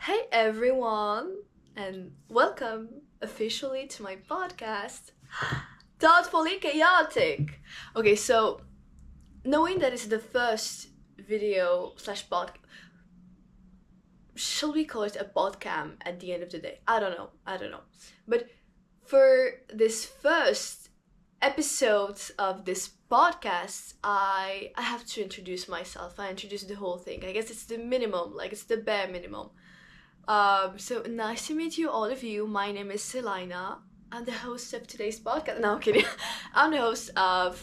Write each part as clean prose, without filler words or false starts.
Hey everyone, and welcome officially to my podcast, Thoughtfully Chaotic. Okay, so knowing that it's the first video slash pod, shall we call it a podcam at the end of the day? I don't know. But for this first episode of this podcast, I have to introduce myself. I introduce the whole thing. I guess it's the minimum, like it's the bare minimum. So nice to meet you, all of you. My name is Celina. I'm the host of today's podcast. No, I'm kidding. I'm the host of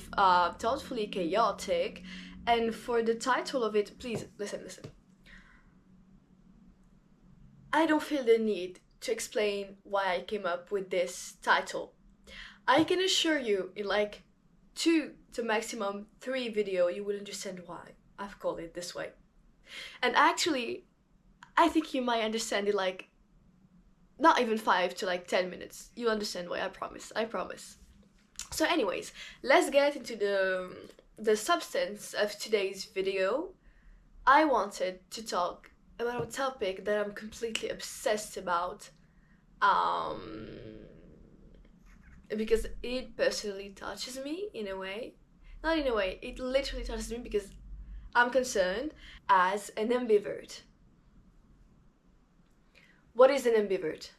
Thoughtfully Chaotic. And for the title of it, please listen. I don't feel the need to explain why I came up with this title. I can assure you, in like 2 to maximum 3 video, you will understand why I've called it this way. And actually, I think you might understand it like not even 5 to 10 minutes. You'll understand why, I promise. I promise. So anyways, let's get into the substance of today's video. I wanted to talk about a topic that I'm completely obsessed about. Because it personally touches me in a way. Not in a way, it literally touches me because I'm concerned as an ambivert. What is an ambivert?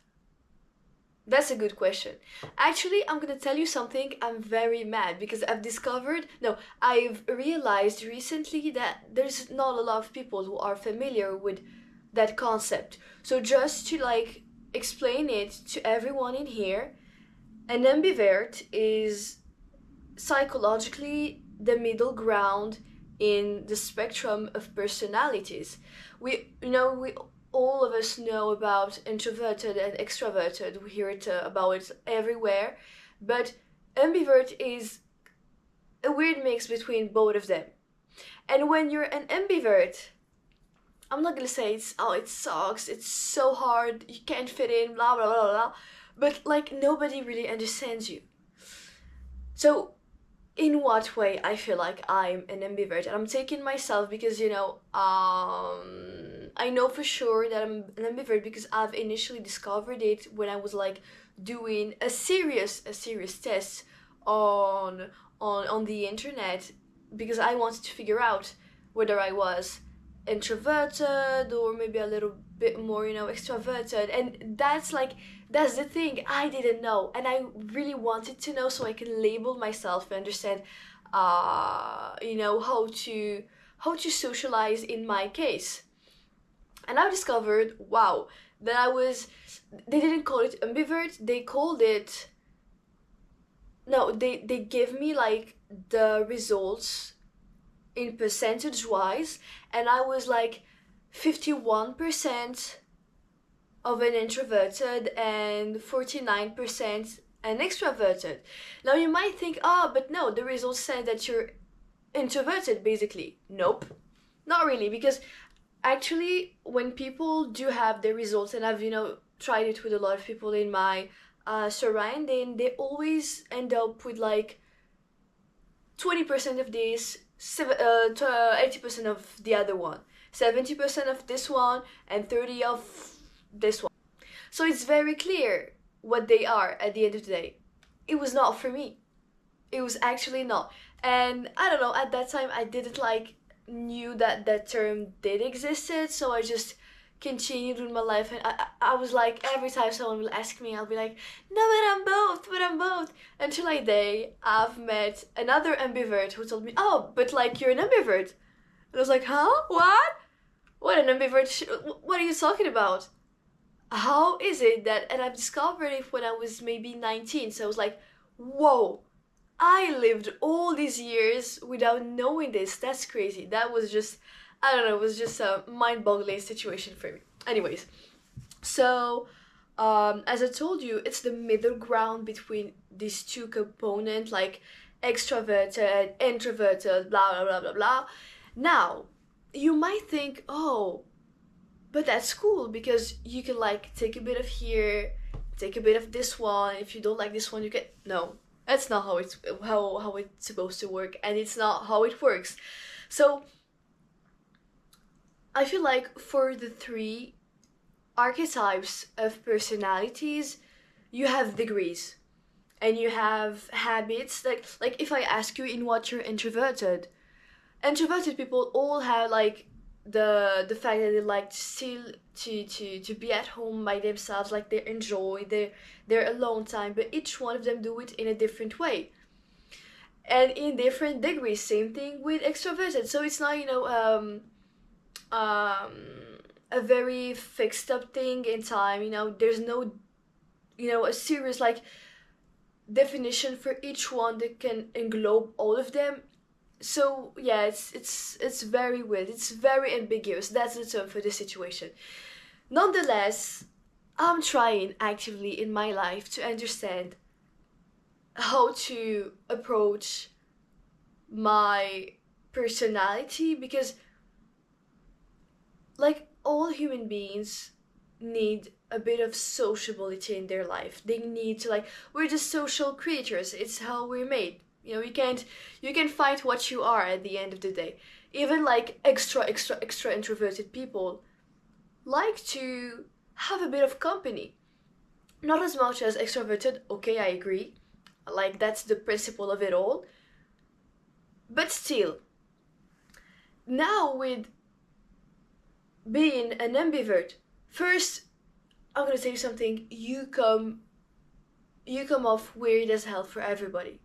That's a good question. Actually, I'm gonna tell you something. I'm very mad because I've realized recently that there's not a lot of people who are familiar with that concept. So just to like explain it to everyone in here, an ambivert is psychologically the middle ground in the spectrum of personalities. We all of us know about introverted and extroverted. We hear about it everywhere. But ambivert is a weird mix between both of them. And when you're an ambivert, I'm not gonna say it sucks, it's so hard, you can't fit in, blah blah blah blah. But like nobody really understands you. So in what way I feel like I'm an ambivert, and I'm taking myself because I know for sure that I'm an ambivert because I've initially discovered it when I was like doing a serious test on the internet because I wanted to figure out whether I was introverted or maybe a little bit more extroverted, and that's the thing. I didn't know, and I really wanted to know so I can label myself and understand how to socialize in my case. And I discovered, wow, that they didn't call it ambivert, they called it, no, they gave me like the results in percentage wise, and I was like 51% of an introverted and 49% an extroverted. Now you might think, but no, the results said that you're introverted basically. Nope, not really, because actually when people do have their results, and I've tried it with a lot of people in my surrounding, they always end up with like 20% of this, 80% of the other one, 70% of this one, and 30 of this one. So it's very clear what they are at the end of the day. It was not for me. It was actually not. And I don't know, at that time I didn't like knew that that term did existed, so I just continued with my life, and I was like, every time someone will ask me, I'll be like, no, but I'm both, until a day I've met another ambivert who told me, oh, but like you're an ambivert. And I was like, huh, what an ambivert, what are you talking about? How is it that, and I've discovered it when I was maybe 19, so I was like, whoa, I lived all these years without knowing this. That's crazy. That was just, I don't know, it was just a mind-boggling situation for me. Anyways, so as I told you, it's the middle ground between these two components, like extroverted, introverted, blah blah blah blah blah. Now, you might think, oh, but that's cool because you can like take a bit of here, take a bit of this one. If you don't like this one, you can no. That's not how it's supposed to work, and it's not how it works. So I feel like for the three archetypes of personalities, you have degrees and you have habits. Like if I ask you in what you're introverted people all have like the fact that they like to still to be at home by themselves, like they enjoy their alone time, but each one of them do it in a different way and in different degrees. Same thing with extroverted. So it's not, um a very fixed up thing in time. There's no, a serious like definition for each one that can englobe all of them. So yeah, it's very weird. It's very ambiguous. That's the term for the situation. Nonetheless, I'm trying actively in my life to understand how to approach my personality, because like all human beings need a bit of sociability in their life. They need to, like, we're just social creatures. It's how we're made. You can find what you are at the end of the day. Even like extra introverted people like to have a bit of company. Not as much as extroverted, okay, I agree. Like that's the principle of it all. But still, now with being an ambivert, first I'm gonna say something, you come off weird as hell for everybody.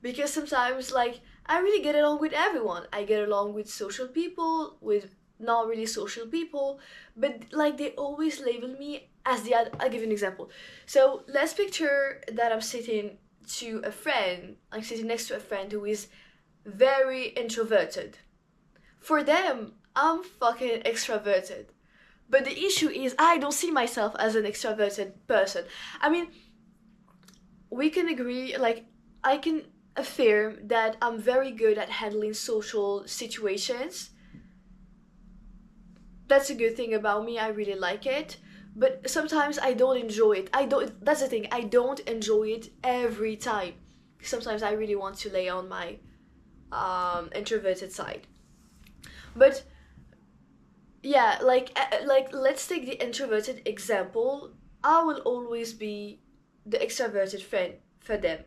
Because sometimes, like, I really get along with everyone. I get along with social people, with not really social people, but like they always label me as the other. I'll give you an example. So let's picture that I'm sitting next to a friend who is very introverted. For them, I'm fucking extroverted. But the issue is I don't see myself as an extroverted person. I mean, we can agree, like, I can affirm that I'm very good at handling social situations. That's a good thing about me. I really like it. But sometimes I don't enjoy it. That's the thing. I don't enjoy it every time. Sometimes I really want to lay on my introverted side. But yeah, like let's take the introverted example. I will always be the extroverted friend for them.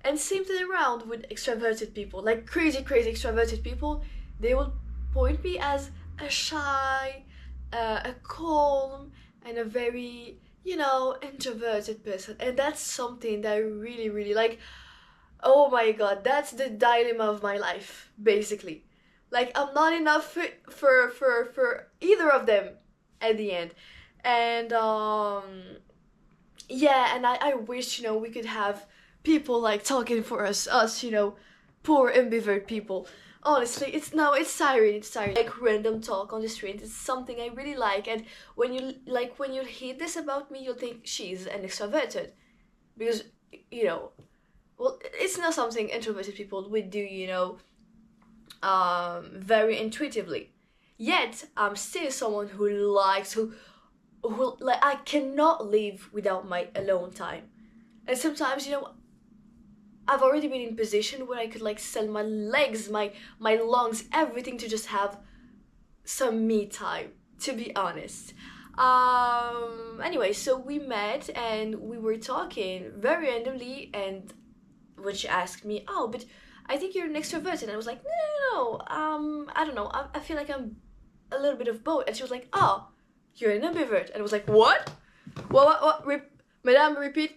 And same thing around with extroverted people, like crazy extroverted people. They will point me as a shy, a calm, and a very, introverted person. And that's something that I really like. Oh my god, that's the dilemma of my life, basically. Like I'm not enough for either of them at the end. And yeah, and I wish, we could have people like talking for us, poor ambivert people. Honestly, it's tiring. It's tiring. Like random talk on the street. It's something I really like. And when you hear this about me, you'll think she's an extroverted, because you know, well, it's not something introverted people would do. Very intuitively. Yet I'm still someone who like I cannot live without my alone time. And sometimes, I've already been in position where I could like sell my legs, my lungs, everything to just have some me time, to be honest. Anyway, so we met and we were talking very randomly, and when she asked me, "Oh, but I think you're an extrovert," and I was like, "No, I don't know. I feel like I'm a little bit of both." And she was like, "Oh, you're an ambivert," and I was like, "What? What? Madame, repeat,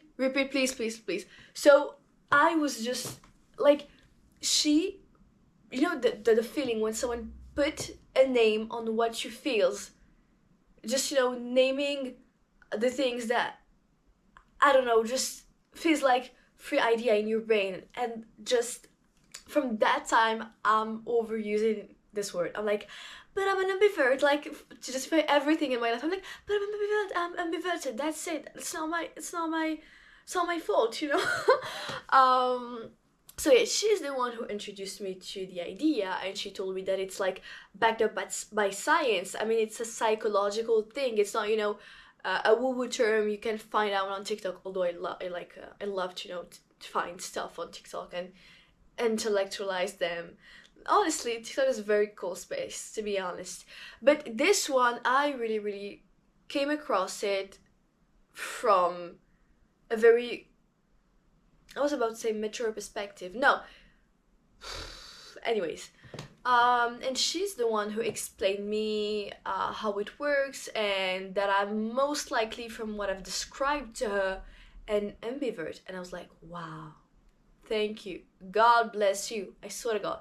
please." So I was just like, the feeling when someone put a name on what you feels, just naming the things that, I don't know, just feels like free idea in your brain. And just from that time I'm overusing this word. I'm like, but I'm an ambivert, like to justify everything in my life. I'm like, but I'm ambiverted. That's it. It's not my fault. So yeah, she's the one who introduced me to the idea, and she told me that it's like backed up by science. I mean, it's a psychological thing. It's not a woo-woo term you can find out on TikTok. Although I love to find stuff on TikTok and intellectualize them. Honestly, TikTok is a very cool space, to be honest. But this one, I really came across it from a very, I was about to say mature perspective. No. Anyways, and she's the one who explained me how it works, and that I'm most likely, from what I've described to her, an ambivert. And I was like, wow, thank you. God bless you. I swear to God.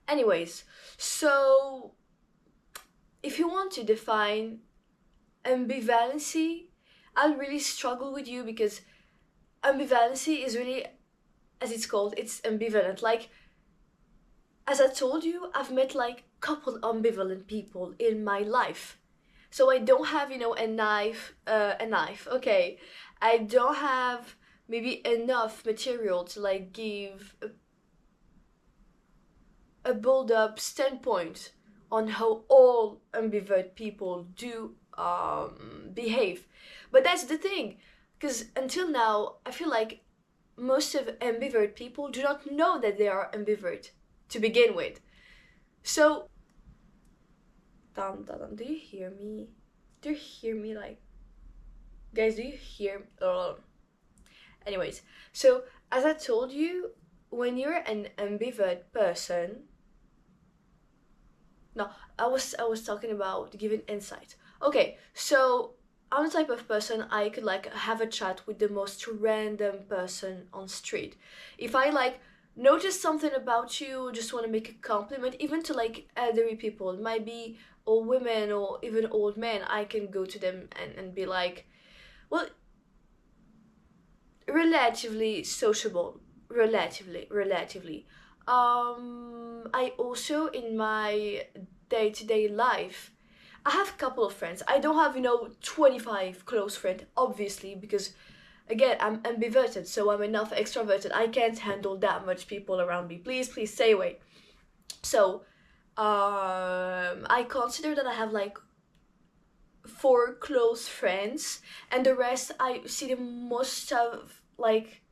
Anyways, so if you want to define ambivalency, I'll really struggle with you, because ambivalency is really, as it's called, it's ambivalent. Like, as I told you, I've met like couple ambivalent people in my life. So I don't have, a knife, okay. I don't have maybe enough material to like give a build up standpoint on how all ambivert people do behave. But that's the thing, because until now, I feel like most of ambivert people do not know that they are ambivert to begin with. So, do you hear me? Do you hear me? Like, guys, do you hear? Anyways, so as I told you, when you're an ambivert person, no, I was talking about giving insight. Okay, so I'm the type of person I could like have a chat with the most random person on street. If I like notice something about you, just want to make a compliment, even to like elderly people, it might be old women or even old men, I can go to them and be like, well, relatively sociable, relatively. I also, in my day-to-day life, I have a couple of friends. I don't have 25 close friends, obviously, because again, I'm ambiverted, so I'm enough extroverted. I can't handle that much people around me. Please stay away. So I consider that I have like 4 close friends, and the rest I see them most of like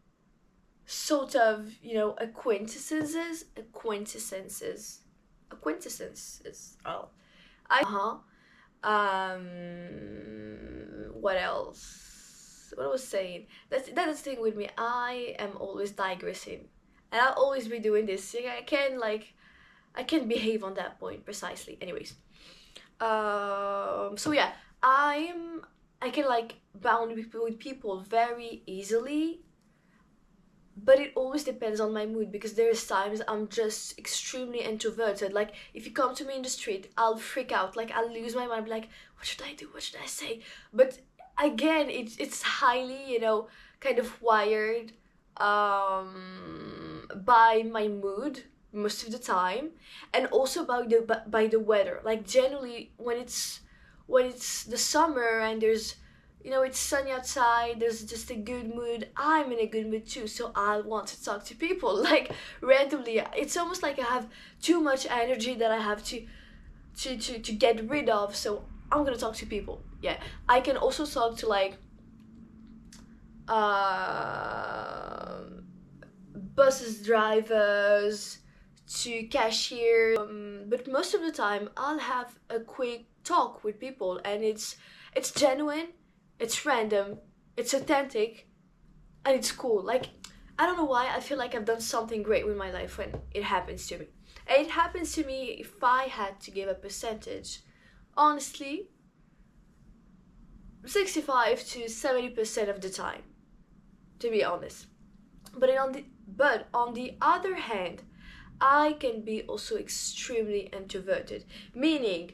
sort of acquaintances. Oh, what else? What I was saying, that's the thing with me. I am always digressing, and I'll always be doing this. I can't behave on that point precisely. Anyways, so yeah, I can like bound with people very easily, but it always depends on my mood, because there's times I'm just extremely introverted. Like, if you come to me in the street, I'll freak out, like I'll lose my mind, like, what should I do, what should I say? But again, it's highly kind of wired by my mood most of the time, and also by the weather. Like, generally when it's the summer and there's it's sunny outside, there's just a good mood, I'm in a good mood too, so I want to talk to people like randomly. It's almost like I have too much energy that I have to get rid of, so I'm gonna talk to people. Yeah, I can also talk to like buses drivers, to cashiers, but most of the time I'll have a quick talk with people, and it's genuine, it's random, it's authentic, and it's cool. Like, I don't know why, I feel like I've done something great with my life when it happens to me. And it happens to me, if I had to give a percentage, honestly, 65 to 70% of the time, to be honest. But on the other hand, I can be also extremely introverted, meaning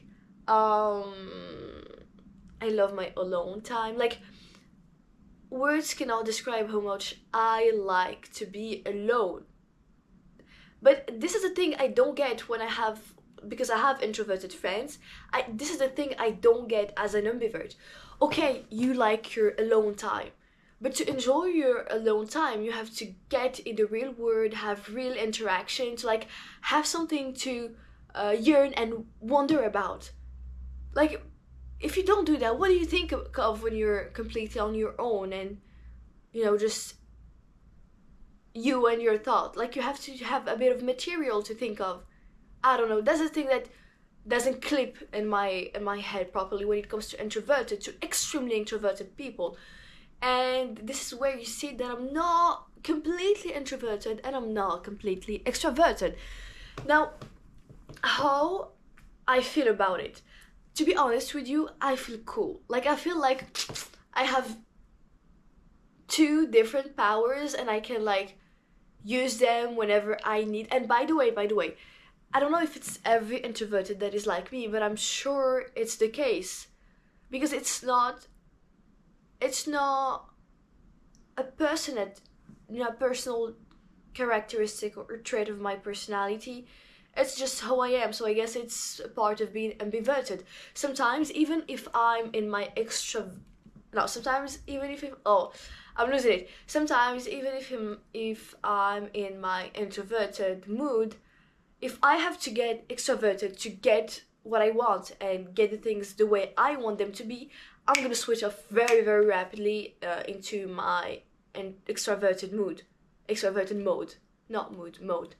I love my alone time. Like, words cannot describe how much I like to be alone. But this is the thing I don't get because I have introverted friends. This is the thing I don't get as an ambivert. Okay, you like your alone time, but to enjoy your alone time, you have to get in the real world, have real interaction, to like have something to yearn and wonder about. Like, if you don't do that, what do you think of when you're completely on your own and just you and your thought? Like, you have to have a bit of material to think of. I don't know, that's the thing that doesn't clip in my head properly when it comes to introverted to extremely introverted people. And this is where you see that I'm not completely introverted and I'm not completely extroverted. Now, how I feel about it, to be honest with you, I feel cool. Like, I feel like I have two different powers and I can like use them whenever I need. And by the way, I don't know if it's every introverted that is like me, but I'm sure it's the case, because it's not a personal characteristic or trait of my personality. It's just how I am. So I guess it's a part of being ambiverted. Sometimes even if I'm in my sometimes even if I'm losing it. Sometimes even if I'm in my introverted mood, if I have to get extroverted to get what I want and get the things the way I want them to be, I'm gonna switch off very, very rapidly into my extroverted mode, not mode.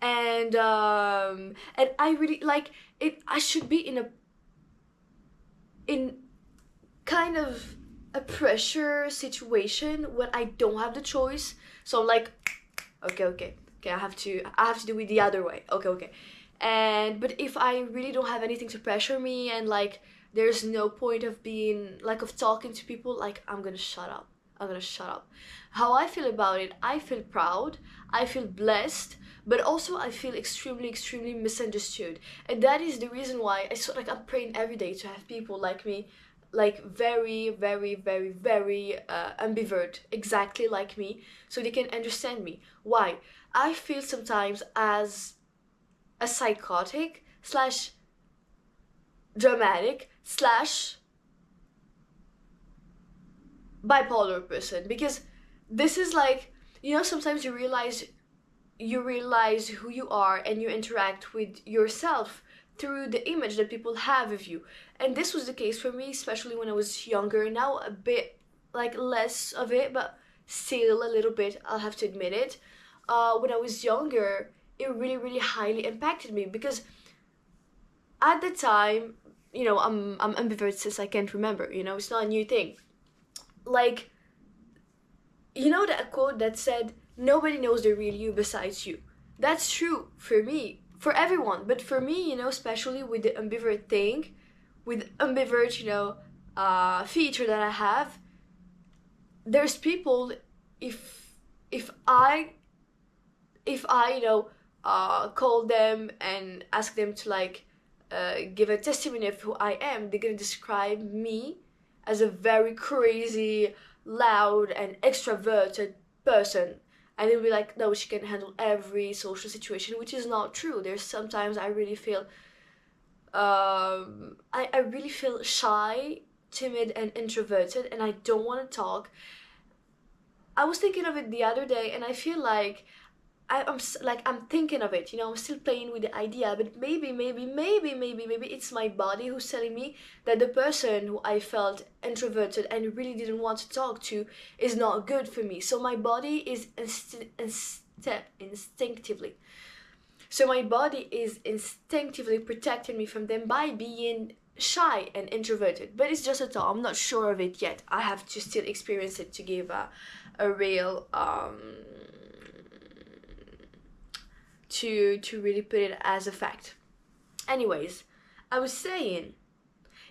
And I really like it. I should be in kind of a pressure situation when I don't have the choice. So I'm like, okay, I have to do it the other way. Okay. And but if I really don't have anything to pressure me, and like there's no point of being like of talking to people, like I'm gonna shut up. How I feel about it, I feel proud, I feel blessed, but also I feel extremely, extremely misunderstood. And that is the reason why I'm praying every day to have people like me, like very, very, very, very ambivert, exactly like me, so they can understand me. Why? I feel sometimes as a psychotic slash dramatic slash bipolar person, because this is like, sometimes you realize who you are and you interact with yourself through the image that people have of you. And this was the case for me, especially when I was younger. Now a bit like less of it, but still a little bit, I'll have to admit it. When I was younger, it really, really highly impacted me, because at the time, I'm ambivert since I can't remember, it's not a new thing. Like, that quote that said, nobody knows the real you besides you. That's true for me, for everyone, but for me, especially with the ambivert thing, with ambivert, feature that I have, there's people, if I call them and ask them to like give a testimony of who I am, they're gonna describe me as a very crazy, loud, and extroverted person. And they'll be like, no, she can handle every social situation, which is not true. There's sometimes I really feel, I really feel shy, timid, and introverted, and I don't want to talk. I was thinking of it the other day, and I feel like I'm thinking of it, I'm still playing with the idea, but maybe it's my body who's telling me that the person who I felt introverted and really didn't want to talk to is not good for me. So my body is instinctively protecting me from them by being shy and introverted. But it's just a thought, I'm not sure of it yet. I have to still experience it to give a real to really put it as a fact. Anyways, I was saying,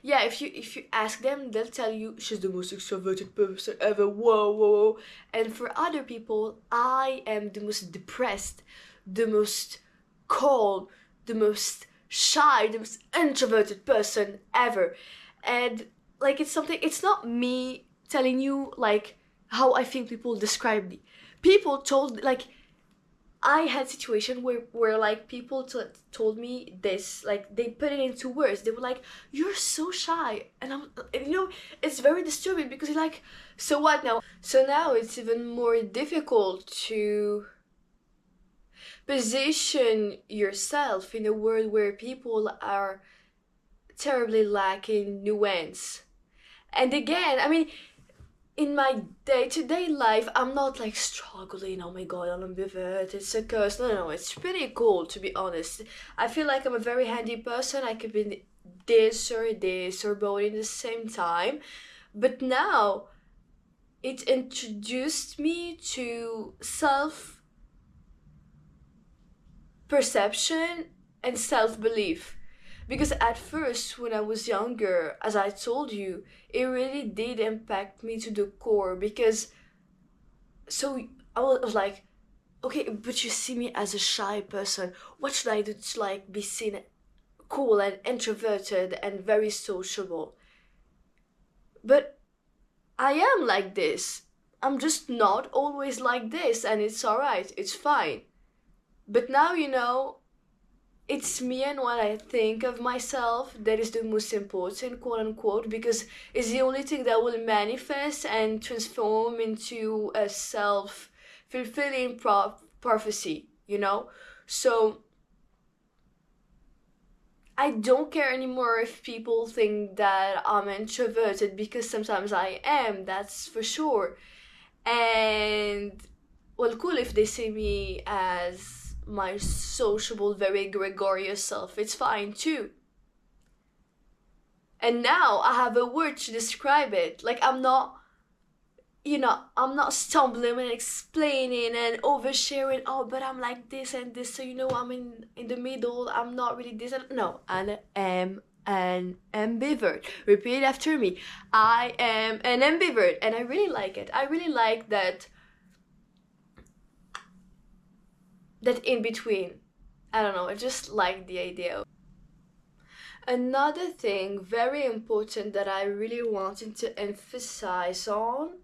yeah, if you ask them, they'll tell you she's the most extroverted person ever. Whoa. And for other people, I am the most depressed, the most cold, the most shy, the most introverted person ever. And like, it's not me telling you like how I think people describe me. People told, like, I had situation where like people told me this, like they put it into words. They were like, "You're so shy," and it's very disturbing, because you're like, so what now? So now it's even more difficult to position yourself in a world where people are terribly lacking nuance. And again, I mean, in my day-to-day life, I'm not like struggling, oh my god, I'm ambivert, it's a curse. No, no, no, it's pretty cool, to be honest. I feel like I'm a very handy person. I could be this or both in the same time. But now it introduced me to self perception and self belief. Because at first, when I was younger, as I told you, it really did impact me to the core. Because so I was like, okay, but you see me as a shy person. What should I do to like be seen cool and introverted and very sociable? But I am like this. I'm just not always like this, and it's alright, it's fine. But now, it's me and what I think of myself that is the most important, quote unquote, because it's the only thing that will manifest and transform into a self fulfilling prophecy, So I don't care anymore if people think that I'm introverted, because sometimes I am, that's for sure. And well, cool if they see me as my sociable, very gregarious self. It's fine too. And now I have a word to describe it. Like I'm not stumbling and explaining and oversharing. Oh, but I'm like this and this, so I'm in the middle. I'm not really this. No, I am an ambivert. Repeat after me. I am an ambivert, and I really like it. I really like that in between. I don't know. I just like the idea. Another thing very important that I really wanted to emphasize on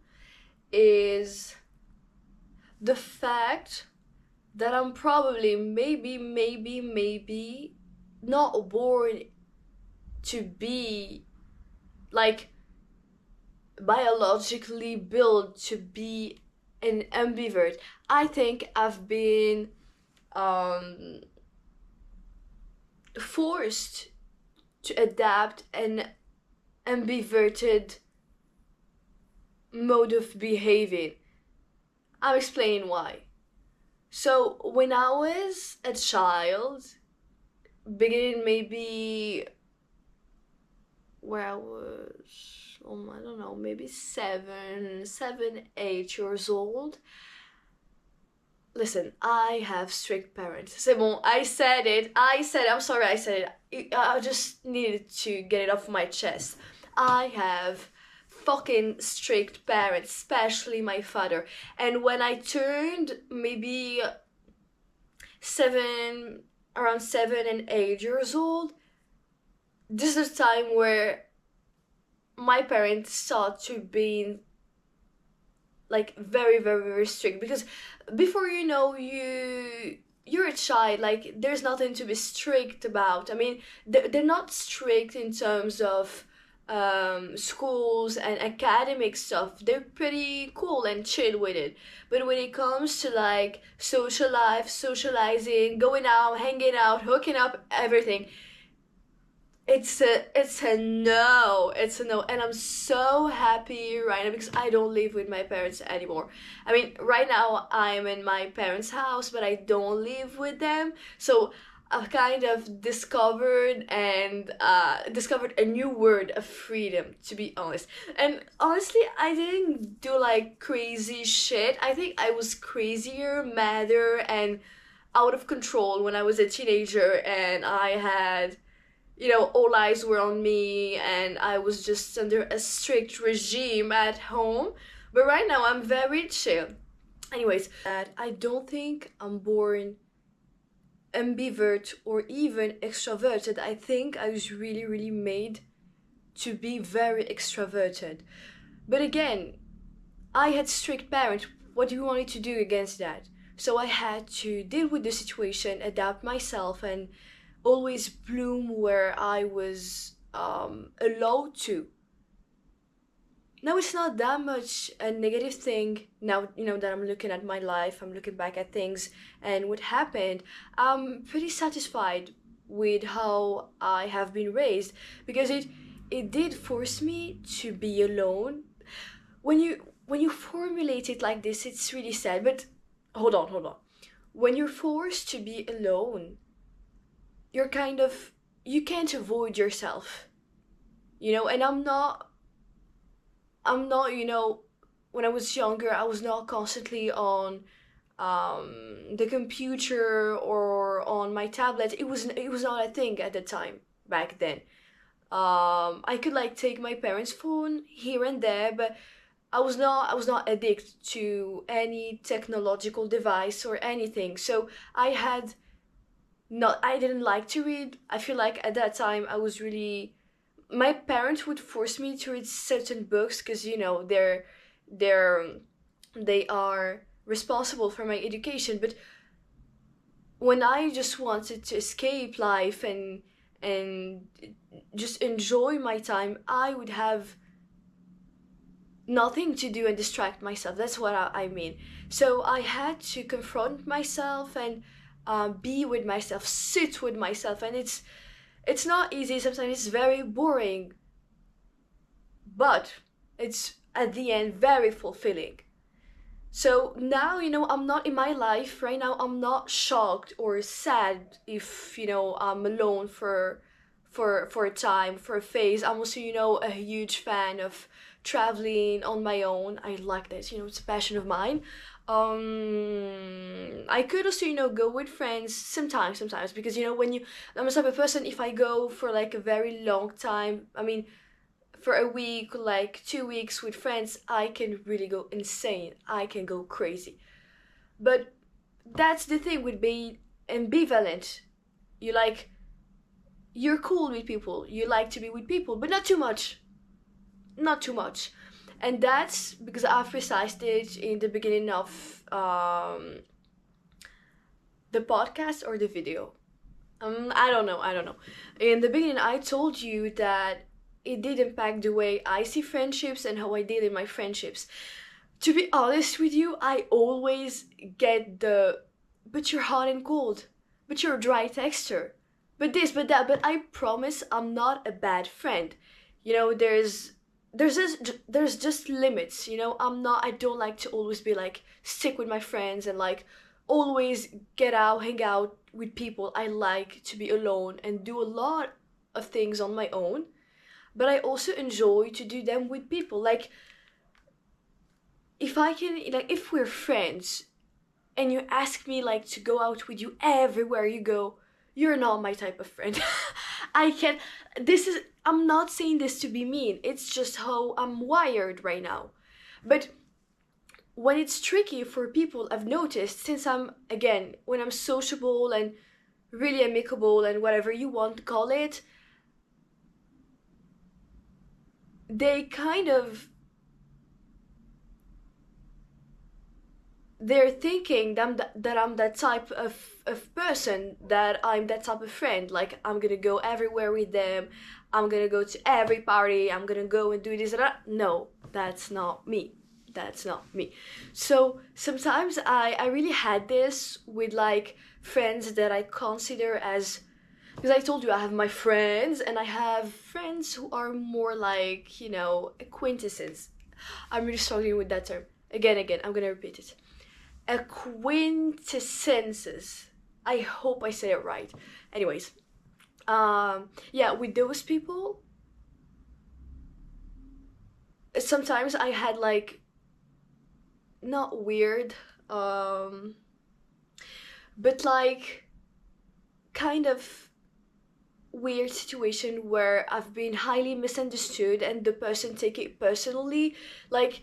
is the fact that I'm probably maybe not born to be like biologically built to be an ambivert. I think I've been forced to adapt an ambiverted mode of behaving. I'm explaining why. So when I was a child, beginning maybe where I was, I don't know, maybe 8 years old. Listen, I have strict parents. C'est bon, I said it, I'm sorry I said it. I just needed to get it off my chest. I have fucking strict parents, especially my father. And when I turned maybe around 7 and 8 years old, this is the time where my parents start to be like very, very, very strict. Because before you're a child, like there's nothing to be strict about. I mean, they're not strict in terms of schools and academic stuff. They're pretty cool and chill with it. But when it comes to like social life, socializing, going out, hanging out, hooking up, everything, it's a no. It's a no. And I'm so happy right now because I don't live with my parents anymore. I mean, right now I'm in my parents' house, but I don't live with them. So I've kind of discovered a new word of freedom, to be honest. And honestly, I didn't do like crazy shit. I think I was crazier, madder, and out of control when I was a teenager, and I had, all eyes were on me, and I was just under a strict regime at home. But right now, I'm very chill. Anyways, that I don't think I'm born ambivert or even extroverted. I think I was really, really made to be very extroverted. But again, I had strict parents. What do you want me to do against that? So I had to deal with the situation, adapt myself, and always bloom where I was allowed to. Now it's not that much a negative thing now, that I'm looking at my life, I'm looking back at things and what happened. I'm pretty satisfied with how I have been raised, because it did force me to be alone. when you formulate it like this, it's really sad. But hold on. When you're forced to be alone, you're kind of, you can't avoid yourself, and I'm not, when I was younger, I was not constantly on the computer or on my tablet. It was not a thing at the time back then. I could like take my parents' phone here and there, but I was not addicted to any technological device or anything. So I didn't like to read. I feel like at that time I was really, my parents would force me to read certain books because they're they are responsible for my education. But when I just wanted to escape life and just enjoy my time, I would have nothing to do and distract myself. That's what I mean. So I had to confront myself and be with myself, sit with myself, and it's not easy. Sometimes it's very boring, but it's at the end very fulfilling. So now, I'm not in my life right now. I'm not shocked or sad if, I'm alone for a time, for a phase. I'm also, a huge fan of traveling on my own. I like this, it's a passion of mine. I could also, go with friends sometimes, because, I'm the type of person, if I go for like a very long time, I mean, for a week, like 2 weeks with friends, I can really go insane. I can go crazy. But that's the thing with being ambivalent. You like, you're cool with people. You like to be with people, but not too much. Not too much. And that's because I've precised it in the beginning of the podcast or the video. I don't know. In the beginning, I told you that it did impact the way I see friendships and how I deal in my friendships. To be honest with you, I always get but you're hot and cold, but you're a dry texture, but this, but that, but I promise I'm not a bad friend. There's just limits. I don't like to always be like stick with my friends and like always get out, hang out with people. I like to be alone and do a lot of things on my own, but I also enjoy to do them with people. Like, if we're friends and you ask me like to go out with you everywhere you go, you're not my type of friend. I can I'm not saying this to be mean. It's just how I'm wired right now. But when it's tricky for people, I've noticed, since when I'm sociable and really amicable and whatever you want to call it, they kind of, they're thinking that I'm that type of person, that I'm that type of friend. Like, I'm gonna go everywhere with them, I'm gonna go to every party, I'm gonna go and do this and that. No, that's not me. That's not me. So sometimes I really had this with like friends that I consider as, because I told you I have my friends and I have friends who are more like, acquaintances. I'm really struggling with that term. Again, I'm gonna repeat it. Acquaintances. I hope I said it right. Anyways, yeah, with those people, sometimes I had like, not weird, but like kind of weird situation where I've been highly misunderstood and the person take it personally. Like,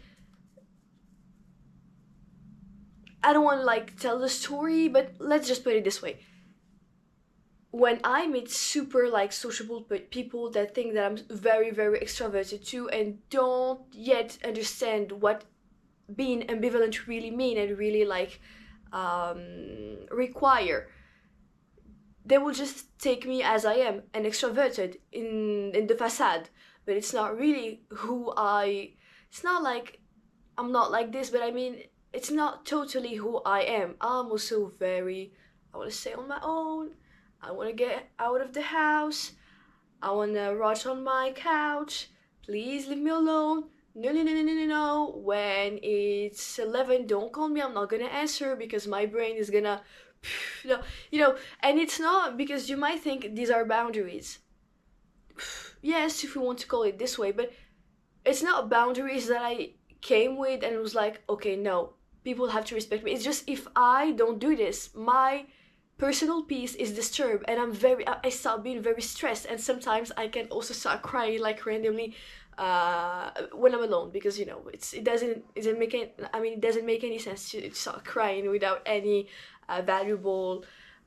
I don't want to like tell the story, but let's just put it this way. When I meet super like sociable people that think that I'm very, very extroverted too and don't yet understand what being ambivalent really mean and really like require, they will just take me as I am, an extroverted in the facade, but it's not really who I. It's not like I'm not like this, but I mean, it's not totally who I am. I'm also very, I want to stay on my own. I want to get out of the house. I want to rot on my couch. Please leave me alone. no, no, no, no, no, no, no. When it's 11, don't call me. I'm not gonna answer because my brain is gonna, no, you know. And it's not because you might think these are boundaries. Yes, if we want to call it this way, but it's not boundaries that I came with and was like, okay, no, people have to respect me. It's just if I don't do this, my personal peace is disturbed, and I start being very stressed, and sometimes I can also start crying like randomly when I'm alone, because it doesn't make any sense to start crying without any valuable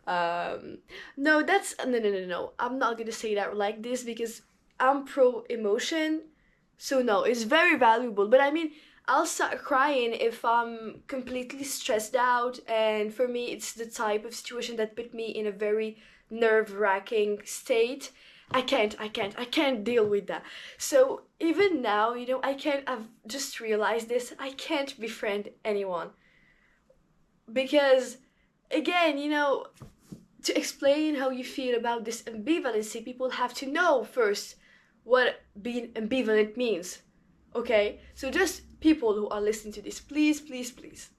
no, that's no, no, no, no. I'm not gonna say that like this because I'm pro emotion. So no, it's very valuable. But I mean, I'll start crying if I'm completely stressed out, and for me, it's the type of situation that put me in a very nerve-wracking state. I can't deal with that. So even now, I've just realized this. I can't befriend anyone because, again, to explain how you feel about this ambivalency, people have to know first what being ambivalent means. Okay? So just people who are listening to this, please, please, please,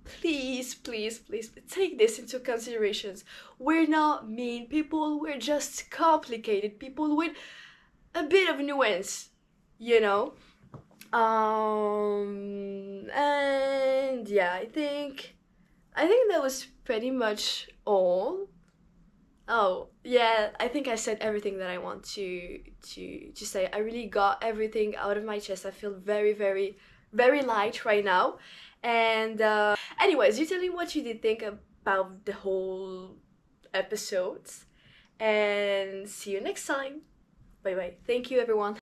please, please, please take this into considerations. We're not mean people, we're just complicated people with a bit of nuance, you know? And yeah, I think that was pretty much all. Oh, yeah, I think I said everything that I want to say. I really got everything out of my chest. I feel very, very, very light right now. And anyways, you tell me what you did think about the whole episodes. And see you next time. Bye bye. Thank you, everyone.